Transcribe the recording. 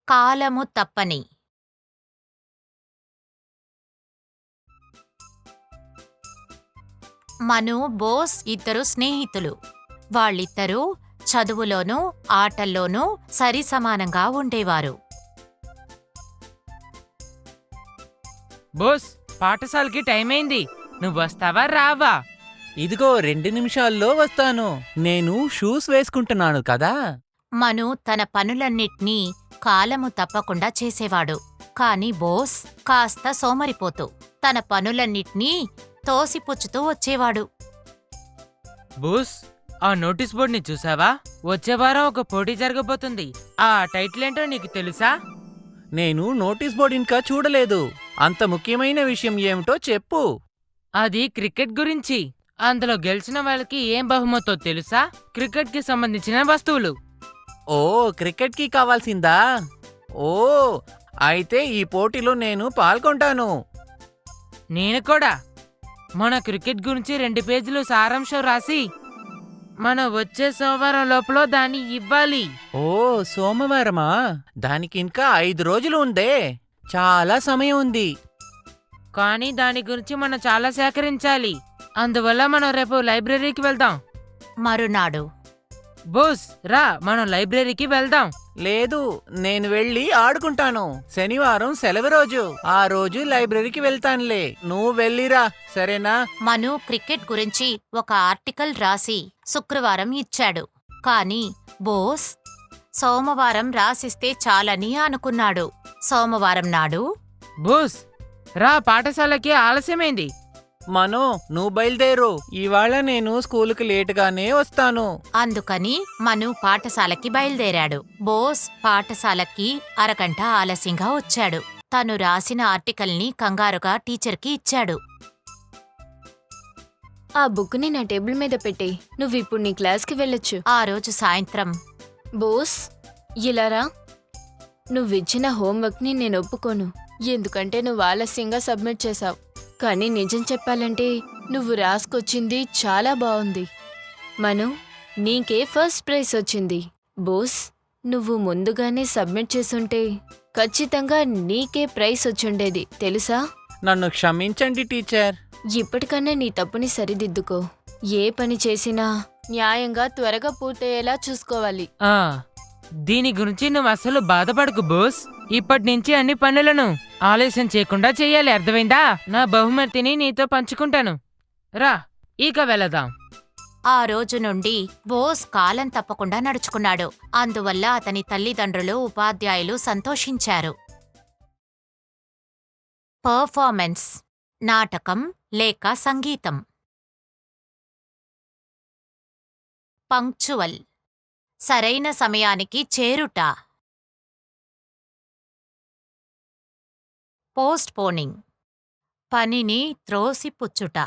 కాలము తప్పని. మను, బోస్ ఇద్దరు స్నేహితులు. వాళ్ళిద్దరూ చదువులోనూ ఆటల్లోనూ సరిసమానంగా ఉండేవారు. బోస్, పాఠశాలకి టైం అయింది. నువ్వు వస్తావా రావా? ఇదిగో 2 నిమిషాల్లో వస్తాను. నేను షూస్ వేసుకుంటున్నాను కదా. మను తన పనులన్నిట్నీ కాలము తప్పకుండా చేసేవాడు. కాని బోస్ కాస్త సోమరిపోతూ తన పనులన్నిట్నీ తోసిపుచ్చుతూ వచ్చేవాడు. బోస్, ఆ నోటీస్ బోర్డుని చూసావా? వచ్చే వారం ఒక పోటీ జరగబోతుంది. ఆ టైటిల్ ఏంటో నీకు తెలుసా? నేను నోటీస్ బోర్డు ఇంకా చూడలేదు. అంత ముఖ్యమైన విషయం ఏమిటో చెప్పు. అది క్రికెట్ గురించి. అందులో గెలిచిన వాళ్ళకి ఏం బహుమతో తెలుసా? క్రికెట్కి సంబంధించిన వస్తువులు. ఓ, క్రికెట్కి కావాల్సిందా? ఓ, అయితే ఈ పోటీలో నేను పాల్గొంటాను. నేను కూడా. మన క్రికెట్ గురించి 2 పేజీలు సారాంశం రాసి మన వచ్చే సోమవారం లోపల దాన్ని ఇవ్వాలి. ఓ, సోమవారమా? దానికి ఇంకా 5 రోజులు ఉందే. చాలా సమయం ఉంది. కానీ దాని గురించి మనం చాలా సేకరించాలి. అందువల్ల మనం రేపు లైబ్రరీకి వెళ్దాం. మరునాడు బోస్, రా, మనం లైబ్రరీకి వెళ్దాం. లేదు, నేను వెళ్ళి ఆడుకుంటాను. శనివారం సెలవు రోజు. ఆ రోజు లైబ్రరీకి వెళ్తానులే. నువ్వు వెళ్ళిరా, సరేనా? మను క్రికెట్ గురించి ఒక ఆర్టికల్ రాసి శుక్రవారం ఇచ్చాడు. కాని బోస్ సోమవారం రాసిస్తే చాలని అనుకున్నాడు. సోమవారం నాడు బోస్, రా, పాఠశాలకి ఆలస్యమైంది. మనో, నువ్వు బయలుదేరు. ఇవాళ నేను స్కూలుకి లేటుగానే వస్తాను. అందుకని మను పాఠశాలకి బయలుదేరాడు. బోస్ పాఠశాలకి అరగంట ఆలస్యంగా వచ్చాడు. తను రాసిన ఆర్టికల్ని కంగారుగా టీచర్కి ఇచ్చాడు. ఆ బుక్ని నా టేబుల్ మీద పెట్టే. నువ్విప్పుడు నీ క్లాస్కి వెళ్ళొచ్చు. ఆ రోజు సాయంత్రం బోస్, ఇలారా. నువ్విచ్చిన హోంవర్క్ని నేను ఒప్పుకోను. ఎందుకంటే నువ్వు ఆలస్యంగా సబ్మిట్ చేశావు. కానీ నిజం చెప్పాలంటే నువ్వు రాసుకొచ్చింది చాలా బాగుంది. మను, నీకే ఫస్ట్ ప్రైజ్ వచ్చింది. బోస్, నువ్వు ముందుగానే సబ్మిట్ చేసుంటే ఖచ్చితంగా నీకే ప్రైజ్ వచ్చుండేది, తెలుసా? నన్ను క్షమించండి టీచర్. ఇప్పటికన్నా నీ తప్పుని సరిదిద్దుకో. ఏ పని చేసినా న్యాయంగా త్వరగా పూర్తయ్యేలా చూసుకోవాలి. దీని గురించి నువ్వు అసలు బాధపడకు బోస్. ఇప్పటి నుంచి అన్ని పనులను ఆలస్యం చేయకుండా చెయ్యాలి, అర్థమైందా? నా బహుమతిని నీతో పంచుకుంటాను. రా, ఇక వెళదాం. ఆ రోజు నుండి బోస్ కాలం తప్పకుండా నడుచుకున్నాడు. అందువల్ల అతని తల్లిదండ్రులు, ఉపాధ్యాయులు సంతోషించారు. పర్ఫార్మెన్స్, నాటకం లేక సంగీతం. పంక్చువల్, సరైన సమయానికి చేరుట. పోస్ట్ పోనింగ్, పనిని త్రోసిపుచ్చుట.